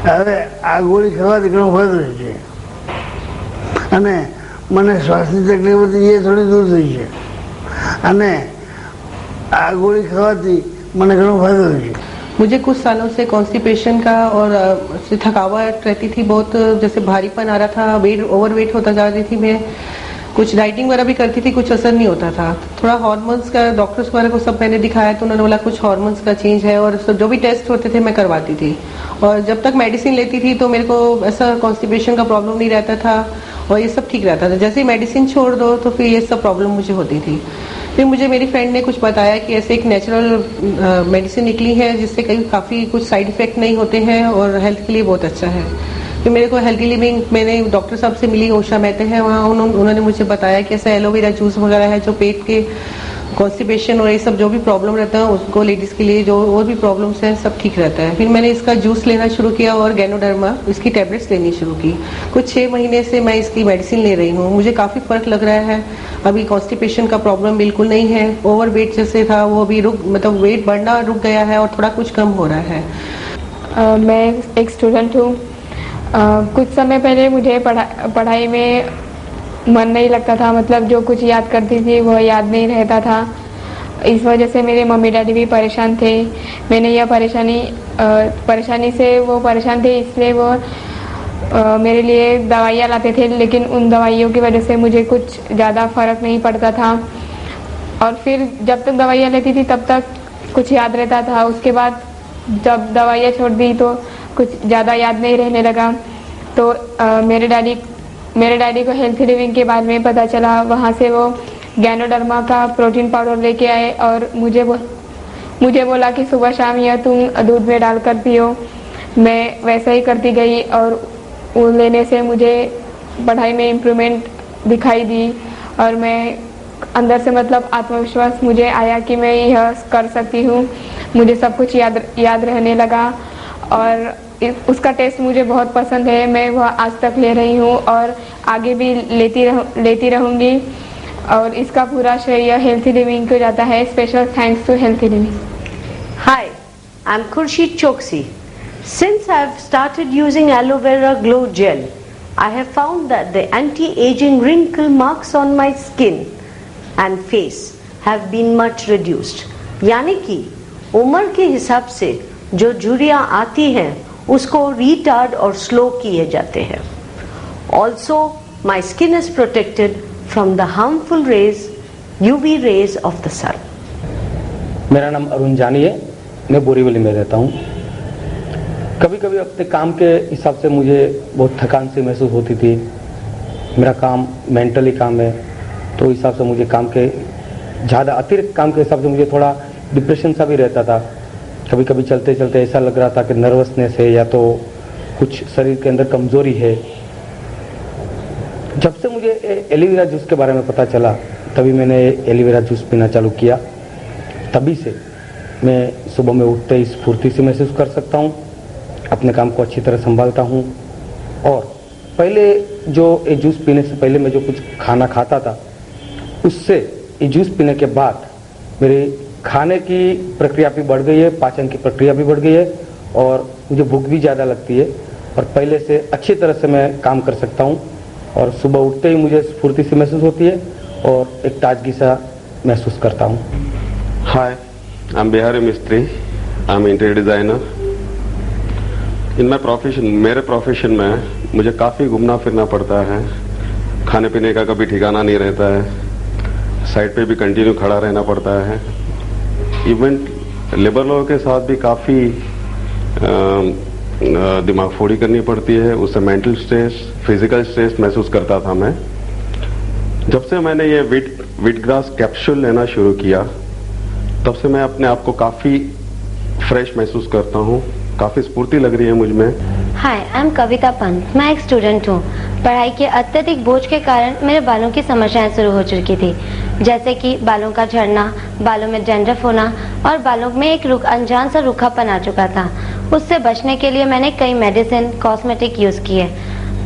હવે આ ગોળી ખાવાથી ઘણો ફાયદો થાય છે. અને મને શ્વાસની તકલીફ હતી એ થોડી દૂર થઈ છે. અને આ ગોળી खावाती મને ઘણો फायदा हुआ है. मुझे कुछ सालों से कॉन्स्टिपेशन का और थकावट रहती थी, बहुत जैसे भारीपन आ रहा था, ओवरवेट होता जा रही थी मैं. कुछ डाइटिंग वगैरह भी करती थी, कुछ असर नहीं होता था. थोड़ा हार्मोन्स का डॉक्टर्स वगैरह को सब मैंने दिखाया तो उन्होंने बोला कुछ हार्मोन्स का चेंज है और जो भी टेस्ट होते थे मैं करवाती थी. और जब तक मेडिसिन लेती थी तो मेरे को ऐसा कॉन्स्टिपेशन का प्रॉब्लम नहीं रहता था और ये सब ठीक रहता था. जैसे ही मेडिसिन छोड़ दो तो फिर ये सब प्रॉब्लम मुझे होती थी. फिर मुझे मेरी फ्रेंड ने कुछ बताया कि ऐसे एक नेचुरल मेडिसिन निकली है जिससे काफ़ी कुछ साइड इफेक्ट नहीं होते हैं और हेल्थ के लिए बहुत अच्छा है. फिर मेरे को हेल्थी लिविंग, मैंने डॉक्टर साहब से मिली, ओशा मेहते हैं वहाँ, उन्होंने मुझे बताया कि ऐसा एलोवेरा जूस वगैरह है जो पेट के कॉन्स्टिपेशन और ये सब जो भी प्रॉब्लम रहता है उसको, लेडीज़ के लिए जो और भी प्रॉब्लम्स हैं सब ठीक रहता है. फिर मैंने इसका जूस लेना शुरू किया और गैनोडर्मा इसकी टैबलेट्स लेनी शुरू की. कुछ 6 महीने से मैं इसकी मेडिसिन ले रही हूँ. मुझे काफ़ी फ़र्क लग रहा है. अभी कॉन्स्टिपेशन का प्रॉब्लम बिल्कुल नहीं है. ओवर वेट जैसे था वो अभी मतलब वेट बढ़ना रुक गया है और थोड़ा कुछ कम हो रहा है. मैं एक स्टूडेंट हूँ. कुछ समय पहले मुझे पढ़ाई में मन नहीं लगता था, मतलब जो कुछ याद करती थी वो याद नहीं रहता था. इस वजह से मेरे मम्मी डैडी भी परेशान थे. मैंने यह परेशानी से वो परेशान थे, इसलिए वो मेरे लिए दवाइयाँ लाते थे, लेकिन उन दवाइयों की वजह से मुझे कुछ ज़्यादा फ़र्क नहीं पड़ता था. और फिर जब तक दवाइयाँ लेती थी तब तक कुछ याद रहता था. उसके बाद जब दवाइयाँ छोड़ दी तो कुछ ज़्यादा याद नहीं रहने लगा. तो मेरे डैडी को हेल्थी लिविंग के बारे में पता चला. वहाँ से वो गैनोडर्मा का प्रोटीन पाउडर लेके आए और मुझे बोला कि सुबह शाम यह तुम दूध में डालकर पियो. मैं वैसा ही करती गई और वो लेने से मुझे पढ़ाई में इम्प्रूवमेंट दिखाई दी और मैं अंदर से मतलब आत्मविश्वास मुझे आया कि मैं यह कर सकती हूँ. मुझे सब कुछ याद रहने लगा और उसका टेस्ट मुझे बहुत पसंद है. मैं वह आज तक ले रही हूँ और आगे भी लेती रहूँगी. और इसका पूरा श्रेय हेल्थी लिविंग को जाता है. Special thanks to healthy living. Hi, I'm Khurshid Choksi. Since I've started using aloe vera glow gel, I have found that the anti-aging wrinkle marks on my skin and face have been much reduced. यानी कि उम्र के हिसाब से जो झुर्रियाँ आती हैं उसको रिटार्ड और स्लो किए जाते हैं. Also, my skin is protected from the harmful rays, UV rays of the sun. मेरा नाम अरुण जानी है. मैं बोरीवली में रहता हूँ. कभी कभी अपने काम के हिसाब से मुझे बहुत थकान सी महसूस होती थी. मेरा काम मेंटली काम है तो इस हिसाब से मुझे काम के ज़्यादा अतिरिक्त काम के हिसाब से मुझे थोड़ा डिप्रेशन सा भी रहता था. कभी कभी चलते चलते ऐसा लग रहा था कि नर्वसनेस है या तो कुछ शरीर के अंदर कमजोरी है. जब से मुझे एलोवेरा जूस के बारे में पता चला तभी मैंने एलोवेरा जूस पीना चालू किया. तभी से मैं सुबह में उठते ही स्फूर्ति से महसूस कर सकता हूँ, अपने काम को अच्छी तरह संभालता हूँ. और पहले जो ये जूस पीने से पहले मैं जो कुछ खाना खाता था उससे ये जूस पीने के बाद मेरी खाने की प्रक्रिया भी बढ़ गई है, पाचन की प्रक्रिया भी बढ़ गई है और मुझे भूख भी ज़्यादा लगती है और पहले से अच्छी तरह से मैं काम कर सकता हूँ. और सुबह उठते ही मुझे स्फूर्ति से महसूस होती है और एक ताजगी सा महसूस करता हूँ. हाय, आई एम बिहारी मिस्त्री. I am interior designer. In my profession, मेरे प्रोफेशन में मुझे काफ़ी घूमना फिरना पड़ता है. खाने पीने का कभी ठिकाना नहीं रहता है. साइड पे भी कंटिन्यू खड़ा रहना पड़ता है. इवेंट लेबर लोगों के साथ भी काफ़ी दिमाग फोड़ी करनी पड़ती है. उससे मेंटल स्ट्रेस, फिजिकल स्ट्रेस महसूस करता था मैं. जब से मैंने ये वीटग्रास कैप्सूल लेना शुरू किया तब से मैं अपने आप को काफ़ी फ्रेश महसूस करता हूँ. काफ़ी स्फूर्ति लग रही है मुझ में. हाय, आई एम कविता पंत. मैं एक स्टूडेंट हूँ. पढ़ाई के अत्यधिक बोझ के कारण मेरे बालों की समस्याएं शुरू हो चुकी थी, जैसे कि बालों का झड़ना, बालों में डैंड्रफ होना और बालों में एक अनजान सा रूखापन आ चुका था. उससे बचने के लिए मैंने कई मेडिसिन, कॉस्मेटिक यूज किए,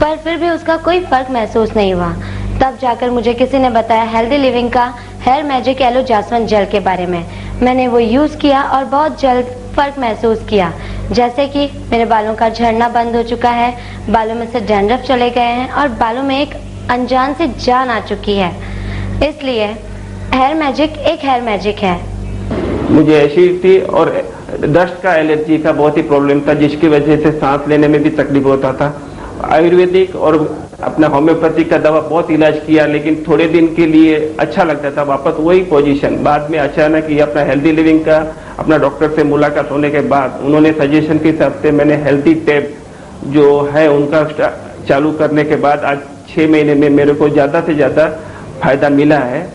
पर फिर भी उसका कोई फर्क महसूस नहीं हुआ। तब जाकर मुझे किसी ने बताया हेल्दी लिविंग का हेयर मैजिक एलो जास्वंद जेल के बारे में। मैंने वो यूज किया और बहुत जल्द फर्क महसूस किया, जैसे कि मेरे बालों का झड़ना बंद हो चुका है, बालों में से डैंड्रफ चले गए हैं और बालों में एक अनजान सी जान आ चुकी है। इसलिए हेयर मैजिक है। मुझे एसिडिटी और डस्ट का एलर्जी का बहुत ही प्रॉब्लम था, जिसकी वजह से सांस लेने में भी तकलीफ होता था। आयुर्वेदिक और अपना होम्योपैथिक का दवा बहुत इलाज किया, लेकिन थोड़े दिन के लिए अच्छा लगता था, वापस वही पोजीशन। बाद में अचानक ये अपना हेल्दी लिविंग का अपना डॉक्टर से मुलाकात होने के बाद उन्होंने सजेशन के हिसाब से मैंने हेल्दी टैब जो है उनका चालू करने के बाद आज 6 महीने में मेरे को ज्यादा से ज्यादा फायदा मिला है।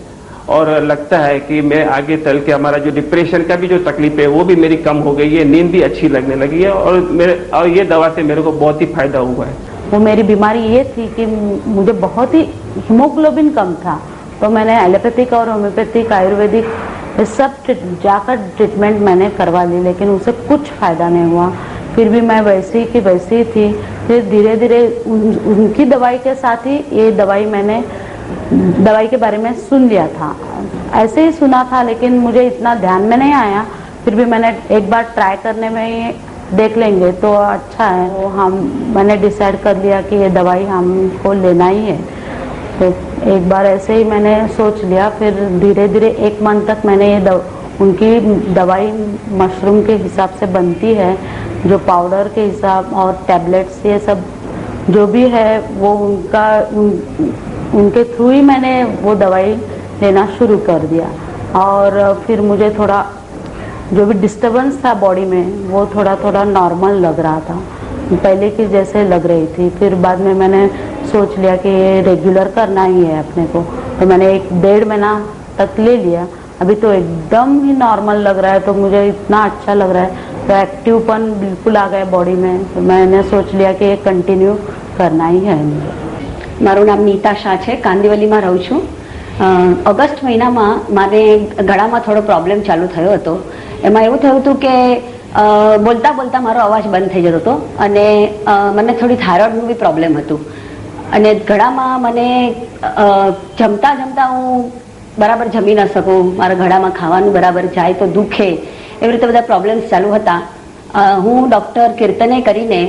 और लगता है कि मैं आगे चल के हमारा जो डिप्रेशन का भी जो तकलीफ है वो भी मेरी कम हो गई है, नींद भी अच्छी लगने लगी है और ये दवा से मेरे को बहुत ही फायदा हुआ है। वो मेरी बीमारी ये थी कि मुझे बहुत ही हीमोग्लोबिन कम था, तो मैंने एलोपैथिक और होम्योपैथिक आयुर्वेदिक सब जाकर ट्रीटमेंट मैंने करवा ली, लेकिन उससे कुछ फायदा नहीं हुआ। फिर भी मैं वैसी की वैसी थी। फिर धीरे धीरे उनकी दवाई के साथ ही ये दवाई के बारे में सुन लिया था, ऐसे ही सुना था, लेकिन मुझे इतना ध्यान में नहीं आया। फिर भी मैंने एक बार ट्राई करने में देख लेंगे तो अच्छा है, तो मैंने डिसाइड कर लिया कि ये दवाई हमको लेना ही है। तो एक बार ऐसे ही मैंने सोच लिया। फिर धीरे धीरे 1 मंथ तक मैंने उनकी दवाई मशरूम के हिसाब से बनती है, जो पाउडर के हिसाब और टैबलेट्स ये सब जो भी है वो उनके थ्रू ही मैंने वो दवाई लेना शुरू कर दिया। और फिर मुझे थोड़ा जो भी डिस्टर्बेंस था बॉडी में वो थोड़ा नॉर्मल लग रहा था, पहले की जैसे लग रही थी। फिर बाद में मैंने सोच लिया कि ये रेगुलर करना ही है अपने को, तो मैंने 1-1.5 महीना तक ले लिया। अभी तो एकदम ही नॉर्मल लग रहा है, तो मुझे इतना अच्छा लग रहा है, तो एक्टिवपन बिल्कुल आ गया बॉडी में। तो मैंने सोच लिया कि ये कंटिन्यू करना ही है मुझे। મારું નામ નીતા શાહ છે, કાંદિવલીમાં રહું છું। ઓગસ્ટ મહિનામાં મારે ગળામાં થોડો પ્રોબ્લેમ ચાલુ થયો હતો। એમાં એવું થયું હતું કે બોલતા બોલતા મારો અવાજ બંધ થઈ જતો હતો અને મને થોડી થાઇરોઇડનું બી પ્રોબ્લેમ હતું અને ગળામાં મને જમતા જમતા હું બરાબર જમી ન શકું, મારા ગળામાં ખાવાનું બરાબર જાય તો દુખે, એવી રીતે બધા પ્રોબ્લેમ્સ ચાલુ હતા। હું ડૉક્ટર કીર્તને કરીને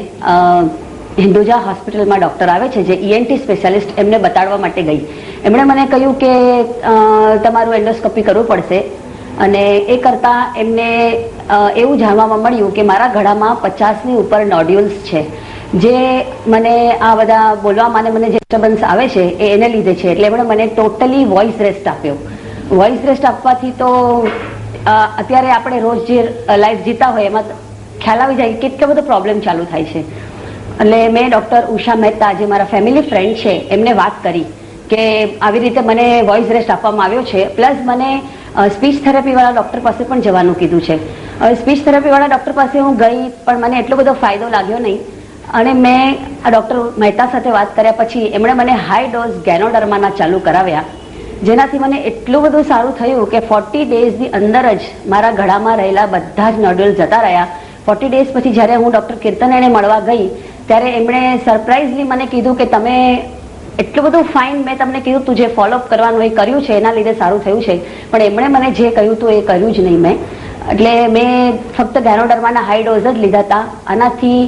હિન્દુજા હોસ્પિટલમાં ડૉક્ટર આવે છે જે ENT સ્પેશિયાલિસ્ટ, એમને બતાડવા માટે ગઈ। એમણે મને કહ્યું કે તમારું એન્ડોસ્કોપી કરવું પડશે અને એ કરતાં એમને એવું જાણવામાં મળ્યું કે મારા ગળામાં 50ની ઉપર નોડ્યુલ્સ છે, જે મને આ બધા બોલવામાં અને મને જે ડિસ્ટર્બન્સ આવે છે એને લીધે છે। એટલે એમણે મને ટોટલી વોઇસ રેસ્ટ આપ્યો। વોઇસ રેસ્ટ આપવાથી તો અત્યારે આપણે રોજ જે લાઈફ જીતા હોય એમાં ખ્યાલ આવી જાય કે કેટલો બધો પ્રોબ્લેમ ચાલુ થાય છે। એટલે મેં ડૉક્ટર ઉષા મહેતા જે મારા ફેમિલી ફ્રેન્ડ છે એમને વાત કરી કે આવી રીતે મને વોઇસ રેસ્ટ આપવામાં આવ્યો છે, પ્લસ મને સ્પીચ થેરાપીવાળા ડૉક્ટર પાસે પણ જવાનું કીધું છે। હવે સ્પીચ થેરાપીવાળા ડૉક્ટર પાસે હું ગઈ, પણ મને એટલો બધો ફાયદો લાગ્યો નહીં અને મેં આ ડૉક્ટર મહેતા સાથે વાત કર્યા પછી એમણે મને હાઈ ડોઝ ગેનોડર્માના ચાલુ કરાવ્યા, જેનાથી મને એટલું બધું સારું થયું કે 40 ડેઝની અંદર જ મારા ગળામાં રહેલા બધા જ નોડ્યુલ જતા રહ્યા। 40 ડેઝ પછી જ્યારે હું ડૉક્ટર કીર્તનેને મળવા ગઈ ત્યારે એમણે સરપ્રાઇઝલી મને કીધું કે તમે એટલું બધું ફાઇન, મેં તમને કીધું તું જે ફોલોઅપ કરવાનું એ કર્યું છે, એના લીધે સારું થયું છે, પણ એમણે મને જે કહ્યું હતું એ કર્યું જ નહીં મેં। એટલે મેં ફક્ત ગેનોડર્માના હાઈ ડોઝ જ લીધા હતા। આનાથી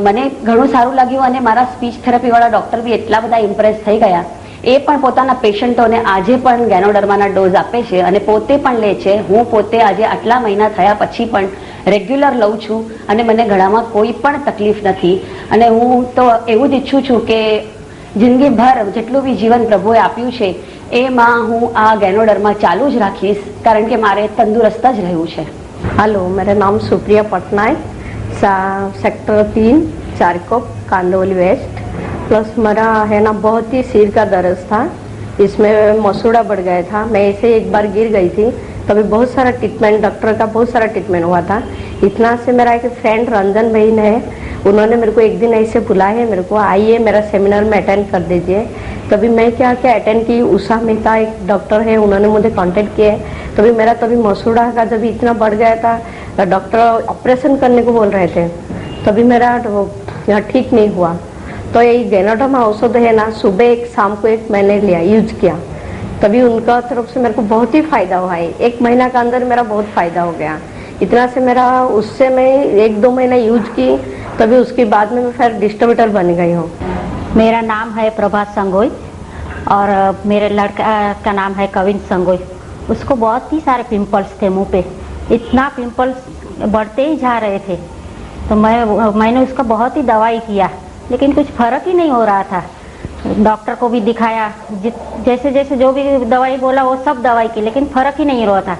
મને ઘણું સારું લાગ્યું અને મારા સ્પીચ થેરાપીવાળા ડૉક્ટર બી એટલા બધા ઇમ્પ્રેસ થઈ ગયા, એ પણ પોતાના પેશન્ટોને આજે પણ ગેનોડર્માના ડોઝ આપે છે અને પોતે પણ લે છે। હું પોતે આજે આટલા મહિના થયા પછી પણ રેગ્યુલર લઉં છું અને મને ગળામાં કોઈ પણ તકલીફ નથી। અને હું તો એવું જ ઈચ્છું છું કે જિંદગીભર જેટલું બી જીવન પ્રભુએ આપ્યું છે એમાં હું આ ગેનોડર્મા ચાલુ જ રાખીશ, કારણ કે મારે તંદુરસ્ત જ રહેવું છે। हेलो, मेरा नाम Supriya Patnaik, sector 3 Charkop Kandivali west. Plus मेरा है ना बहुत ही सिर का दर्द था, इसमें मसूड़ा बढ़ गया था। मैं ऐसे एक बार गिर गई थी, तभी बहुत सारा ट्रीटमेंट, डॉक्टर का बहुत सारा ट्रीटमेंट हुआ था। इतना से मेरा एक फ्रेंड रंजन बहन है, उन्होंने मेरे को एक दिन ऐसे बुलाया है मेरे को, आइए मेरा सेमिनार में अटेंड कर दीजिए। तभी मैं क्या क्या अटेंड की, उषा मेहता एक डॉक्टर है, उन्होंने मुझे कांटेक्ट किया है। तभी मेरा मसूड़ा का जब इतना बढ़ गया था, डॉक्टर ऑपरेशन करने को बोल रहे थे, तभी मेरा यहाँ ठीक नहीं हुआ। तो यही गैनोडर्मा औषध है ना, सुबह एक शाम को एक मैंने लिया, यूज किया, तभी उनका तरफ से मेरे को बहुत ही फायदा हुआ है। 1 महीना के अंदर मेरा बहुत फायदा हो गया। इतना से मेरा उससे मैं 1-2 महीना यूज की, तभी उसके बाद में मैं फिर डिस्ट्रीब्यूटर बन गई हूँ। मेरा नाम है प्रभात संगोई और मेरे लड़का का नाम है कविन संगोई। उसको बहुत ही सारे पिंपल्स थे मुंह पे, इतना पिंपल्स बढ़ते ही जा रहे थे। तो मैंने उसका बहुत ही दवाई किया, लेकिन कुछ फर्क ही नहीं हो रहा था। डॉक्टर को भी दिखाया, जैसे जैसे जो भी दवाई बोला वो सब दवाई की, लेकिन फर्क ही नहीं हो रहा था।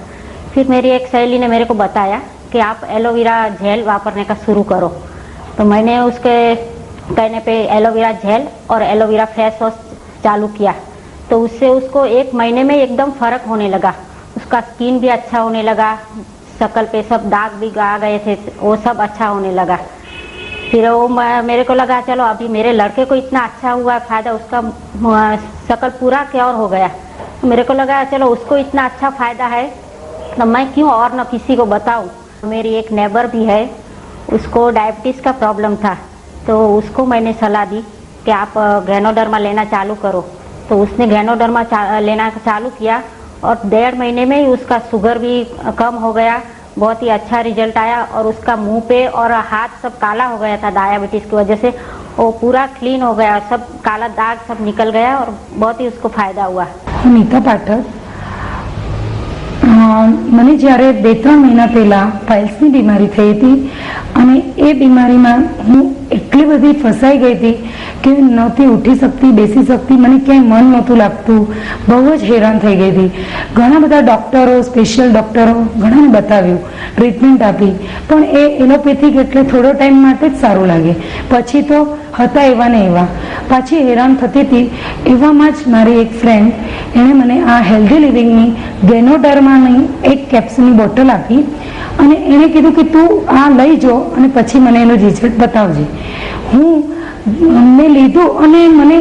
फिर मेरी एक सहेली ने मेरे को बताया कि आप एलोवेरा जेल वापरने का शुरू करो। तो मैंने उसके कहने पे एलोवेरा जेल और एलोवेरा फेस वॉश चालू किया। तो उससे उसको 1 महीने में एकदम फर्क होने लगा। उसका स्किन भी अच्छा होने लगा, शक्ल पे सब दाग भी आ गए थे, वो सब अच्छा होने लगा। फिर वो मेरे को लगा चलो अभी मेरे लड़के को इतना अच्छा हुआ फायदा, उसका शक्ल पूरा क्योर हो गया। तो मेरे को लगा चलो उसको इतना अच्छा फायदा है तो मैं क्यों और न किसी को बताऊं। मेरी एक नेबर भी है, उसको डायबिटीज का प्रॉब्लम था, तो उसको मैंने सलाह दी कि आप गैनोडर्मा लेना चालू करो। तो उसने गैनोडर्मा लेना चालू किया और 1.5 महीने में ही उसका शुगर भी कम हो गया, बहुत ही अच्छा रिजल्ट आया। और उसका मुंह पे और हाथ सब काला हो गया था डायबिटीज की वजह से, वो पूरा क्लीन हो गया, सब काला दाग सब निकल गया और बहुत ही उसको फायदा हुआ। नीता पाठक, મને જ્યારે 2-3 મહિના પહેલા પાઇલ્સની બીમારી થઈ હતી અને એ બીમારીમાં હું એટલી બધી ફસાઈ ગઈ હતી કે નહોતી ઉઠી શકતી, બેસી શકતી, મને ક્યાંય મન નહોતું લાગતું, બહુ જ હેરાન થઈ ગઈ હતી। ઘણા બધા ડૉક્ટરો, સ્પેશિયલ ડૉક્ટરો ઘણાને બતાવ્યું, ટ્રીટમેન્ટ આપી, પણ એ એલોપેથિક એટલે થોડો ટાઈમ માટે જ સારું લાગે, પછી તો હતા એવા ને એવા, પાછી હેરાન થતી હતી। એવામાં જ મારી એક ફ્રેન્ડ એણે મને આ હેલ્ધી લિવિંગની ગેનોડર્માની એક કેપ્સ્યુલની બોટલ આપી અને એણે કીધું કે તું આ લઈ જો અને પછી મને એનું રિઝલ્ટ બતાવજે। મેં લીધું અને મને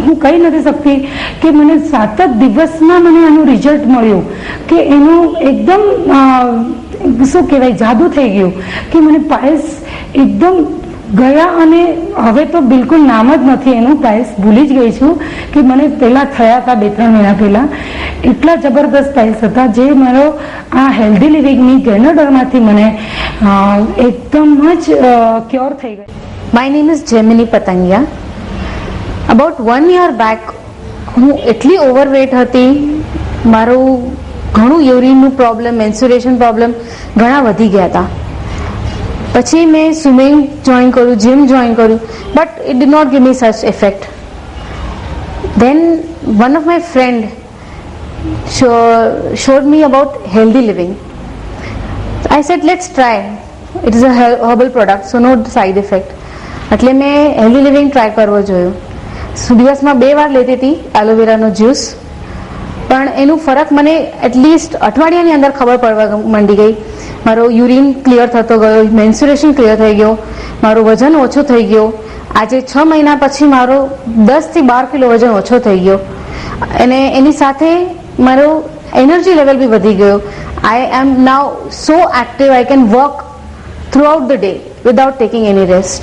હું કહી નથી શકતી કે મને 7 જ દિવસમાં મને આનું રિઝલ્ટ મળ્યું કે એનું એકદમ શું કહેવાય જાદુ થઈ ગયું કે મને પાઇલ્સ એકદમ ગયા અને હવે તો બિલકુલ નામ જ નથી એનું, પાઇલ્સ ભૂલી જ ગઈ છું કે મને પહેલાં થયા હતા 2-3 મહિના પહેલાં। એટલા જબરદસ્ત પાઇલ્સ હતા જે મારો આ હેલ્ધી લિવિંગની ગેનોડર્માથી મને એકદમ જ ક્યોર થઈ ગઈ। My name is Jemini Patangiya. About 1 year back હું એટલી ઓવરવેટ હતી, મારું ઘણું યુરિનનું પ્રોબ્લેમ, મેન્સ્યુરેશન પ્રોબ્લેમ ઘણા વધી ગયા હતા। પછી મેં સ્વિમિંગ જોઈન કર્યું, જીમ જોઈન કર્યું, but it did not give me such effect. Then one of my friend showed me about healthy living. I said let's try. It is a herbal product, so no side effect. એટલે મેં healthy living try કરવો જોયો। દિવસમાં 2 વાર લેતી હતી એલોવેરાનો juice, પણ એનું ફરક મને એટલીસ્ટ અઠવાડિયાની અંદર ખબર પડવા માંડી ગઈ। મારો યુરિન ક્લિયર થતો ગયો, મેન્સ્યુરેશન ક્લિયર થઈ ગયો, મારું વજન ઓછું થઈ ગયો। આજે 6 મહિના પછી મારો 10 થી 12 કિલો વજન ઓછો થઈ ગયો અને એની સાથે મારો એનર્જી લેવલ બી વધી ગયો। I am now so active, I can work throughout the day without taking any rest.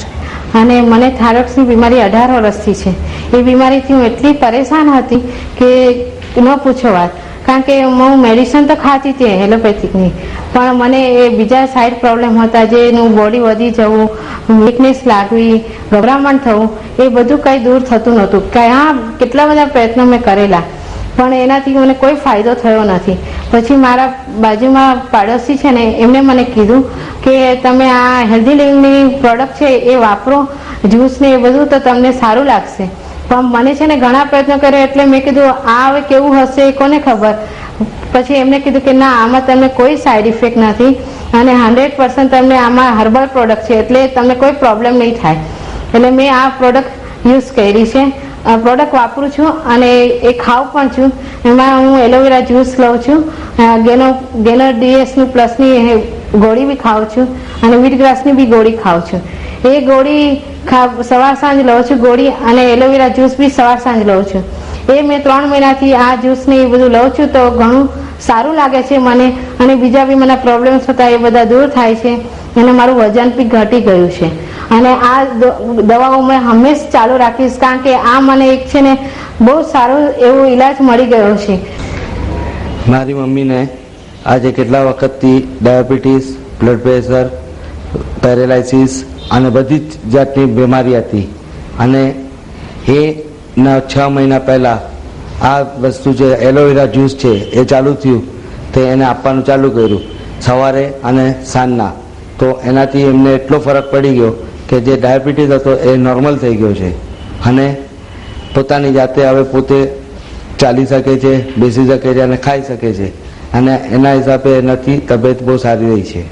અને મને થાઇરોઇડ્સની બીમારી 18 વર્ષથી છે। એ બીમારીથી હું એટલી પરેશાન હતી કે ન પૂછો વાત, કારણ કે હું મેડિસિન તો ખાતી હતી એલોપેથિકની, પણ મને એ બીજા સાઈડ પ્રોબ્લેમ હતા, જેનું બોડી વધી જવું, વીકનેસ લાગવી, ગભરામણ થવું, એ બધું કંઈ દૂર થતું નહોતું। ક્યાં કેટલા બધા પ્રયત્નો મેં કરેલા, પણ એનાથી મને કોઈ ફાયદો થયો નથી। પછી મારા બાજુમાં પાડોશી છે ને, એમણે મને કીધું કે તમે આ હેલ્ધી લિવિંગની પ્રોડક્ટ છે એ વાપરો, જ્યુસ ને એ બધું, તો તમને સારું લાગશે। પણ મને છે ને ઘણા પ્રયત્નો કર્યા, એટલે મેં કીધું આ હવે કેવું હશે કોને ખબર। પછી એમને કીધું કે ના, આમાં તમને કોઈ સાઈડ ઇફેક્ટ નથી અને 100% તમને આમાં હર્બલ પ્રોડક્ટ છે, એટલે તમને કોઈ પ્રોબ્લેમ નહીં થાય। એટલે મેં આ પ્રોડક્ટ યુઝ કરી છે, પ્રોડક્ટ વાપરું છું અને એ ખાઉં પણ છું। એમાં હું એલોવેરા જ્યુસ લઉં છું, ગેનર ડીએસની પ્લસની ગોળી બી ખાઉં છું અને વીટ ગ્રાસની બી ગોળી ખાઉં છું। એ ગોળી સવાર સાંજ લઉં છું ગોળી, અને એલોવેરા જ્યુસ બી સવાર સાંજ લઉં છું. એ મેં 3 મહિનાથી આ જ્યુસ ને એ બધું લઉં છું તો ઘણું સારું લાગે છે મને, અને બીજા બી મને પ્રોબ્લેમ્સ હતા એ બધા દૂર થાય છે, અને મારું વજન બી ઘટી ગયું છે. અને આ દવાઓ મેં હંમેશા ચાલુ રાખીશ, કારણ કે આ મને એક છે ને બહુ સારો એવો ઈલાજ મળી ગયો છે. મારી મમ્મીને આજે કેટલા વખતથી ડાયાબિટીસ, બ્લડ પ્રેશર, પેરેલાઇસિસ અને બધી જ જાતની બીમારી હતી, અને એના 6 મહિના પહેલાં આ વસ્તુ જે એલોવેરા જ્યુસ છે એ ચાલુ થયું, તે એને આપવાનું ચાલુ કર્યું સવારે અને સાંજના. તો એનાથી એમને એટલો ફરક પડી ગયો કે જે ડાયાબિટીસ હતો એ નોર્મલ થઈ ગયો છે, અને પોતાની જાતે હવે પોતે ચાલી શકે છે, બેસી શકે છે અને ખાઈ શકે છે, અને એના હિસાબે એનાથી તબિયત બહુ સારી રહી છે.